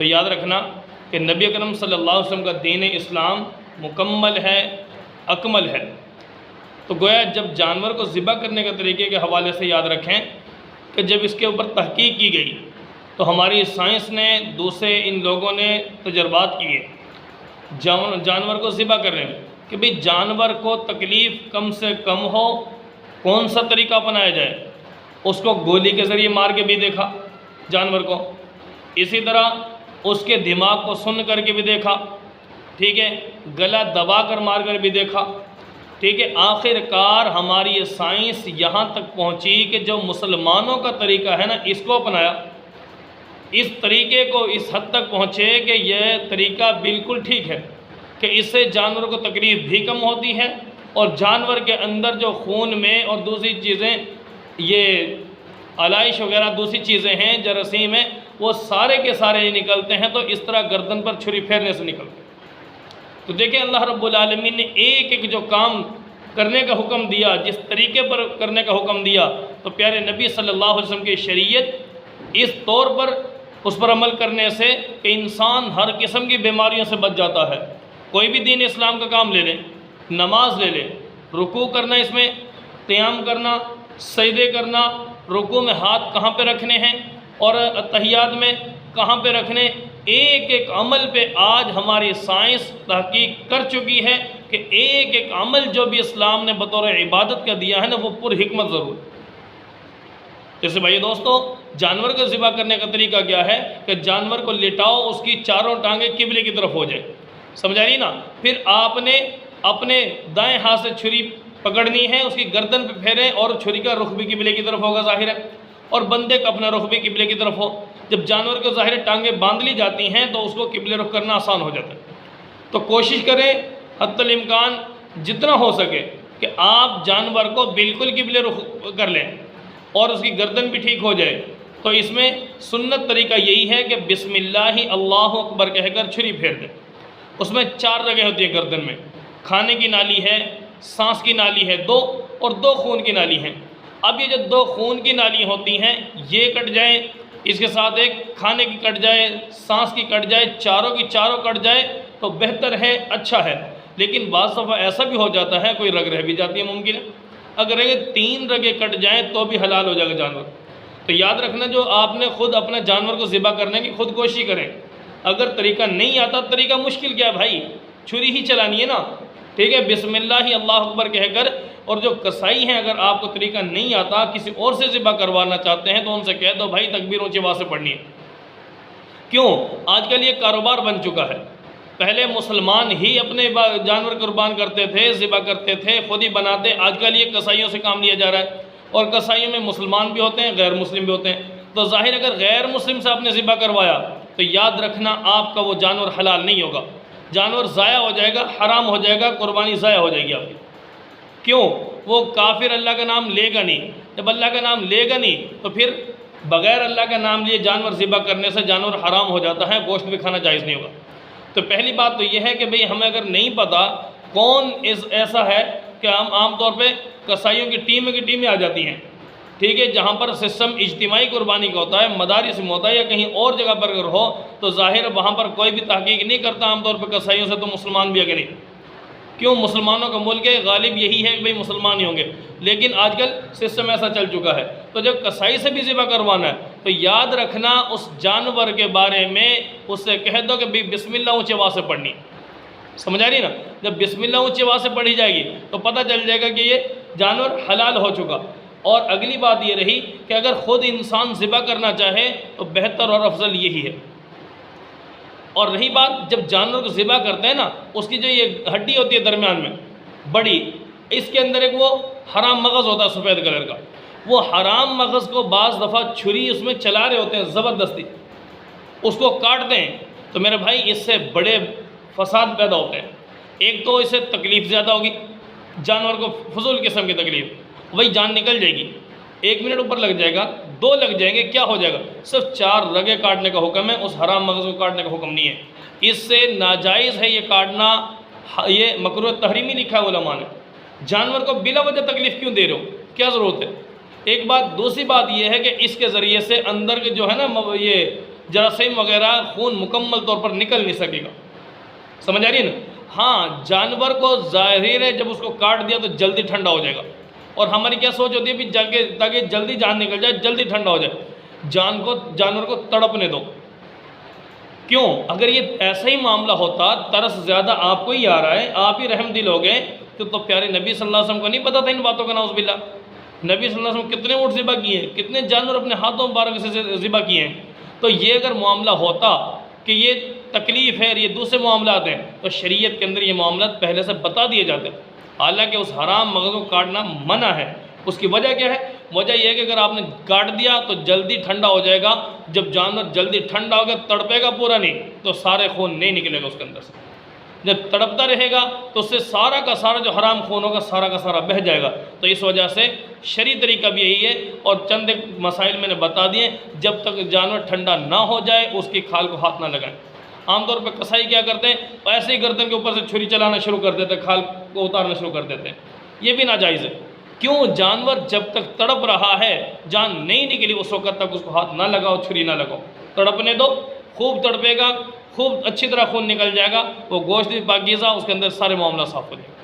یاد رکھنا کہ نبی اکرم صلی اللہ علیہ وسلم کا دین اسلام مکمل ہے، اکمل ہے۔ تو گویا جب جانور کو ذبح کرنے کے طریقے کے حوالے سے یاد رکھیں کہ جب اس کے اوپر تحقیق کی گئی تو ہماری سائنس نے، دوسرے ان لوگوں نے تجربات کیے جانور کو ذبح کرنے میں کہ بھئی جانور کو تکلیف کم سے کم ہو، کون سا طریقہ اپنایا جائے۔ اس کو گولی کے ذریعے مار کے بھی دیکھا جانور کو، اسی طرح اس کے دماغ کو سن کر کے بھی دیکھا، ٹھیک ہے، گلا دبا کر مار کر بھی دیکھا، ٹھیک ہے۔ آخر کار ہماری یہ سائنس یہاں تک پہنچی کہ جو مسلمانوں کا طریقہ ہے نا، اس کو اپنایا، اس طریقے کو اس حد تک پہنچے کہ یہ طریقہ بالکل ٹھیک ہے کہ اس سے جانور کو تکلیف بھی کم ہوتی ہے، اور جانور کے اندر جو خون میں اور دوسری چیزیں، یہ علائش وغیرہ دوسری چیزیں ہیں، جراثیم ہیں، وہ سارے کے سارے نکلتے ہیں، تو اس طرح گردن پر چھری پھیرنے سے نکلتے ہیں۔ تو دیکھیں اللہ رب العالمین نے ایک ایک جو کام کرنے کا حکم دیا، جس طریقے پر کرنے کا حکم دیا، تو پیارے نبی صلی اللہ علیہ وسلم کی شریعت اس طور پر اس پر عمل کرنے سے کہ انسان ہر قسم کی بیماریوں سے بچ جاتا ہے۔ کوئی بھی دین اسلام کا کام لے لیں، نماز لے لیں، رکوع کرنا، اس میں قیام کرنا، سجدے کرنا، رکوع میں ہاتھ کہاں پہ رکھنے ہیں اور اتحیات میں کہاں پہ رکھنے، ایک ایک عمل پہ آج ہماری سائنس تحقیق کر چکی ہے کہ ایک ایک عمل جو بھی اسلام نے بطور عبادت کا دیا ہے نا، وہ پر حکمت ضرور ہے۔ جیسے بھائی دوستو، جانور کو ذبح کرنے کا طریقہ کیا ہے کہ جانور کو لٹاؤ، اس کی چاروں ٹانگیں قبلے کی طرف ہو جائے، سمجھا نہیں نا؟ پھر آپ نے اپنے دائیں ہاتھ سے چھری پکڑنی ہے، اس کی گردن پہ پھیریں، اور چھری کا رخ بھی قبلے کی طرف ہوگا ظاہر ہے، اور بندے کا اپنا رخ بھی قبلے کی طرف ہو۔ جب جانور کو ظاہر ٹانگیں باندھ لی جاتی ہیں تو اس کو قبلے رخ کرنا آسان ہو جاتا ہے۔ تو کوشش کریں حتی الامکان جتنا ہو سکے کہ آپ جانور کو بالکل قبلے رخ کر لیں اور اس کی گردن بھی ٹھیک ہو جائے۔ تو اس میں سنت طریقہ یہی ہے کہ بسم اللہ اللہ اکبر کہہ کر چھری پھیر دیں۔ اس میں 4 جگہ ہوتی ہے گردن میں، کھانے کی نالی ہے، سانس کی نالی ہے 2، اور 2 خون کی نالی ہیں۔ اب یہ جو 2 خون کی نالی ہوتی ہیں یہ کٹ جائیں، اس کے ساتھ ایک کھانے کی کٹ جائے، سانس کی کٹ جائے، چاروں کی چاروں کٹ جائے تو بہتر ہے، اچھا ہے۔ لیکن بعض دفعہ ایسا بھی ہو جاتا ہے کوئی رگ رہ بھی جاتی ہے، ممکن ہے اگر یہ 3 رگیں کٹ جائیں تو بھی حلال ہو جائے گا جانور۔ تو یاد رکھنا، جو آپ نے خود اپنے جانور کو ذبح کرنے کی خود کوشش کریں۔ اگر طریقہ نہیں آتا، طریقہ مشکل کیا ہے بھائی، چھری ہی چلانی ہے نا، ٹھیک ہے، بسم اللہ اللہ اکبر کہہ کر۔ اور جو کسائی ہیں، اگر آپ کو طریقہ نہیں آتا، کسی اور سے ذبح کروانا چاہتے ہیں تو ان سے کہہ دو بھائی تکبیر اونچی آواز سے پڑھنی ہے۔ کیوں؟ آج کل یہ کاروبار بن چکا ہے۔ پہلے مسلمان ہی اپنے جانور قربان کرتے تھے، ذبح کرتے تھے، خود ہی بناتے، آج کل یہ کسائیوں سے کام لیا جا رہا ہے، اور کسائیوں میں مسلمان بھی ہوتے ہیں، غیر مسلم بھی ہوتے ہیں۔ تو ظاہر اگر غیر مسلم سے آپ نے ذبح کروایا تو یاد رکھنا آپ کا وہ جانور حلال نہیں ہوگا، جانور ضائع ہو جائے گا، حرام ہو جائے گا، قربانی ضائع ہو جائے گی آپ کی۔ کیوں؟ وہ کافر اللہ کا نام لے گا نہیں، جب اللہ کا نام لے گا نہیں تو پھر بغیر اللہ کا نام لیے جانور ذبح کرنے سے جانور حرام ہو جاتا ہے، گوشت بھی کھانا جائز نہیں ہوگا۔ تو پہلی بات تو یہ ہے کہ بھئی ہمیں اگر نہیں پتہ کون ایسا ہے کہ ہم عام طور پہ کسائیوں کی ٹیمیں آ جاتی ہیں، ٹھیک ہے، جہاں پر سسٹم اجتماعی قربانی کا ہوتا ہے، مدارس میں ہوتا ہے یا کہیں اور جگہ پر اگر ہو تو ظاہر وہاں پر کوئی بھی تحقیق نہیں کرتا عام طور پہ کسائیوں سے، تو مسلمان بھی اگر نہیں، کیوں؟ مسلمانوں کا ملک ہے، غالب یہی ہے کہ بھئی مسلمان ہی ہوں گے، لیکن آج کل سسٹم ایسا چل چکا ہے۔ تو جب کسائی سے بھی ذبح کروانا ہے تو یاد رکھنا اس جانور کے بارے میں اس سے کہہ دو کہ بھئی بسم اللہ اونچی آواز سے پڑھنی، سمجھا رہی نا؟ جب بسم اللہ اونچی آواز سے پڑھی جائے گی تو پتہ چل جائے گا کہ یہ جانور حلال ہو چکا۔ اور اگلی بات یہ رہی کہ اگر خود انسان ذبح کرنا چاہے تو بہتر اور افضل یہی ہے۔ اور رہی بات جب جانور کو ذبح کرتے ہیں نا، اس کی جو یہ ہڈی ہوتی ہے درمیان میں بڑی، اس کے اندر ایک وہ حرام مغز ہوتا ہے سفید کلر کا، وہ حرام مغز کو بعض دفعہ چھری اس میں چلا رہے ہوتے ہیں زبردستی، اس کو کاٹتے ہیں تو میرے بھائی اس سے بڑے فساد پیدا ہوتے ہیں۔ ایک تو اس سے تکلیف زیادہ ہوگی، جانور کو فضول قسم کی تکلیف، وہی جان نکل جائے گی، 1 منٹ اوپر لگ جائے گا، 2 لگ جائیں گے، کیا ہو جائے گا؟ صرف 4 رگیں کاٹنے کا حکم ہے، اس حرام مغز کو کاٹنے کا حکم نہیں ہے۔ اس سے ناجائز ہے یہ کاٹنا، یہ مکروہ تحریمی لکھا ہے علماء نے۔ جانور کو بلا وجہ تکلیف کیوں دے رہے ہو؟ کیا ضرورت ہے؟ ایک بات۔ دوسری بات یہ ہے کہ اس کے ذریعے سے اندر کے جو ہے نا یہ جراثیم وغیرہ خون مکمل طور پر نکل نہیں سکے گا. سمجھ آ رہی ہے نا؟ ہاں جانور کو ظاہر ہے جب اس کو کاٹ دیا تو جلدی ٹھنڈا ہو جائے گا، اور ہماری کیا سوچ ہوتی ہے بھی تاکہ جلدی جان نکل جائے، جلدی ٹھنڈا ہو جائے. جانور کو تڑپنے دو. کیوں؟ اگر یہ ایسا ہی معاملہ ہوتا، ترس زیادہ آپ کو ہی آ رہا ہے، آپ ہی رحم دل ہو گئے، تو پیارے نبی صلی اللہ علیہ وسلم کو نہیں پتا تھا ان باتوں کا؟ نعوذ باللہ. نبی صلی اللہ علیہ وسلم کتنے اونٹ ذبح کیے ہیں، کتنے جانور اپنے ہاتھوں مبارک سے ذبح کیے ہیں. تو یہ اگر معاملہ ہوتا کہ یہ تکلیف ہے اور یہ دوسرے معاملات ہیں، تو شریعت کے اندر یہ معاملات پہلے سے بتا دیے جاتے. حالانکہ اس حرام مغز کو کاٹنا منع ہے. اس کی وجہ کیا ہے؟ وجہ یہ ہے کہ اگر آپ نے کاٹ دیا تو جلدی ٹھنڈا ہو جائے گا. جب جانور جلدی ٹھنڈا ہو گیا تڑپے گا پورا نہیں، تو سارے خون نہیں نکلے گا اس کے اندر سے. جب تڑپتا رہے گا تو اس سے سارا کا سارا جو حرام خون ہوگا سارا کا سارا بہہ جائے گا. تو اس وجہ سے شرعی طریقہ بھی یہی ہے. اور چند ایک مسائل میں نے بتا دیے. جب تک جانور ٹھنڈا نہ ہو جائے اس کی کھال کو ہاتھ نہ لگائیں. عام طور پہ کسائی کیا کرتے ہیں، ایسے ہی گردن کے اوپر سے چھری چلانا شروع کر دیتے، کھال کو اتارنا شروع کر دیتے ہیں. یہ بھی ناجائز ہے. کیوں؟ جانور جب تک تڑپ رہا ہے، جان نہیں نکلی، اس وقت تک اس کو ہاتھ نہ لگاؤ، چھری نہ لگاؤ. تڑپنے دو، خوب تڑپے گا، خوب اچھی طرح خون نکل جائے گا، وہ گوشت بھی پاکیزہ، اس کے اندر سارے معاملہ صاف ہو جائے گا.